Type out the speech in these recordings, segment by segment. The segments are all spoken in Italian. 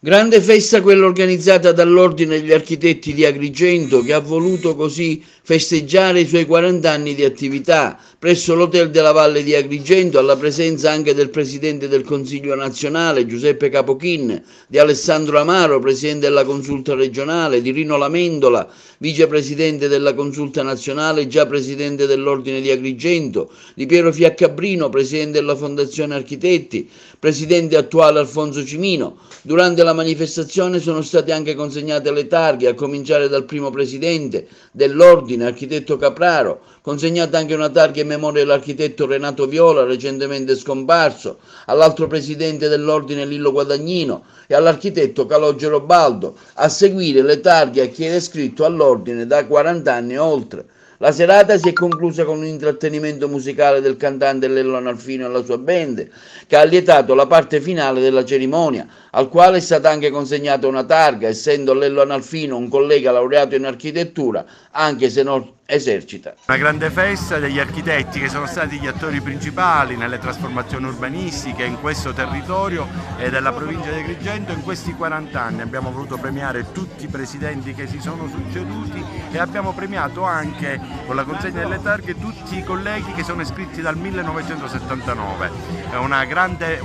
Grande festa quella organizzata dall'Ordine degli Architetti di Agrigento, che ha voluto così festeggiare i suoi 40 anni di attività presso l'Hotel della Valle di Agrigento, alla presenza anche del Presidente del Consiglio nazionale Giuseppe Capochin, di Alessandro Amaro, Presidente della Consulta regionale, di Rino Lamendola, Vicepresidente della Consulta nazionale, già Presidente dell'Ordine di Agrigento, di Piero Fiaccabrino, Presidente della Fondazione Architetti, Presidente attuale Alfonso Cimino. Durante la manifestazione sono state anche consegnate le targhe, a cominciare dal primo presidente dell'ordine, architetto Capraro, consegnata anche una targa in memoria dell'architetto Renato Viola, recentemente scomparso, all'altro presidente dell'ordine Lillo Guadagnino e all'architetto Calogero Baldo. A seguire le targhe a chi era iscritto all'ordine da 40 anni e oltre. La serata si è conclusa con un intrattenimento musicale del cantante Lello Analfino e la sua band, che ha allietato la parte finale della cerimonia, al quale è stata anche consegnata una targa, essendo Lello Analfino un collega laureato in architettura, anche se non esercita. Una grande festa degli architetti che sono stati gli attori principali nelle trasformazioni urbanistiche in questo territorio e della provincia di Agrigento in questi 40 anni. Abbiamo voluto premiare tutti i presidenti che si sono succeduti e abbiamo premiato anche con la consegna delle targhe tutti i colleghi che sono iscritti dal 1979. È una grande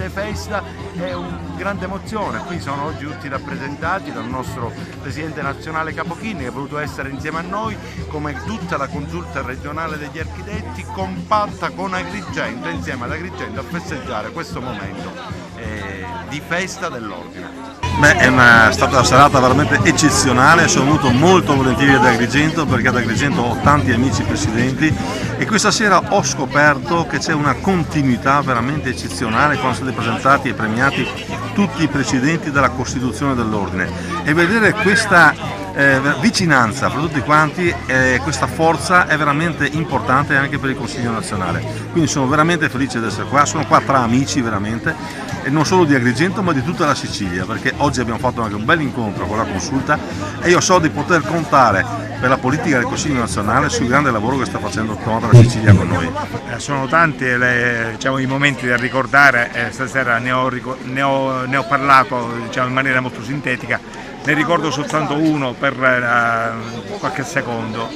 festa e una grande emozione. Qui sono oggi tutti rappresentati dal nostro Presidente nazionale Capochin, che è voluto essere insieme a noi come tutta la consulta regionale degli architetti, compatta con Agrigento, insieme ad Agrigento, a festeggiare questo momento di festa dell'ordine. È stata una serata veramente eccezionale, sono venuto molto volentieri ad Agrigento perché ad Agrigento ho tanti amici presidenti e questa sera ho scoperto che c'è una continuità veramente eccezionale quando sono stati presentati e premiati tutti i presidenti della Costituzione dell'Ordine, e vedere questa vicinanza fra tutti quanti, questa forza è veramente importante anche per il Consiglio nazionale. Quindi sono veramente felice di essere qua, sono qua tra amici veramente, e non solo di Agrigento ma di tutta la Sicilia, perché oggi abbiamo fatto anche un bel incontro con la consulta e io so di poter contare per la politica del Consiglio nazionale sul grande lavoro che sta facendo tutta la Sicilia con noi. Sono tanti i momenti da ricordare, stasera ne ho parlato in maniera molto sintetica. Ne ricordo soltanto uno per qualche secondo,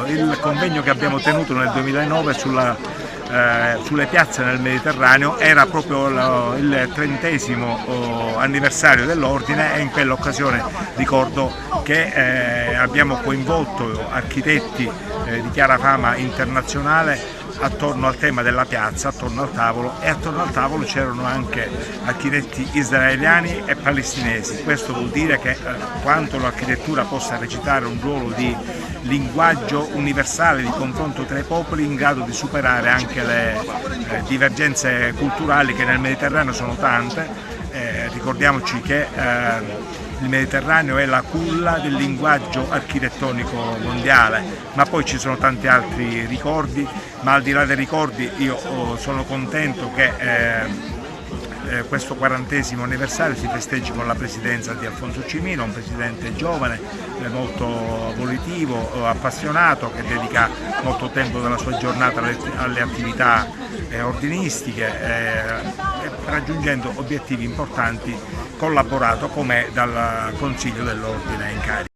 il convegno che abbiamo tenuto nel 2009 sulle piazze nel Mediterraneo. Era proprio il 30° anniversario dell'ordine e in quell'occasione ricordo che abbiamo coinvolto architetti di chiara fama internazionale attorno al tema della piazza, attorno al tavolo, e attorno al tavolo c'erano anche architetti israeliani e palestinesi. Questo vuol dire che quanto l'architettura possa recitare un ruolo di linguaggio universale, di confronto tra i popoli, in grado di superare anche le divergenze culturali che nel Mediterraneo sono tante. Ricordiamoci che il Mediterraneo è la culla del linguaggio architettonico mondiale, ma poi ci sono tanti altri ricordi, ma al di là dei ricordi io sono contento che questo 40° anniversario si festeggi con la presidenza di Alfonso Cimino, un presidente giovane, molto volitivo, appassionato, che dedica molto tempo della sua giornata alle attività ordinistiche, raggiungendo obiettivi importanti, collaborato come dal Consiglio dell'Ordine in carica.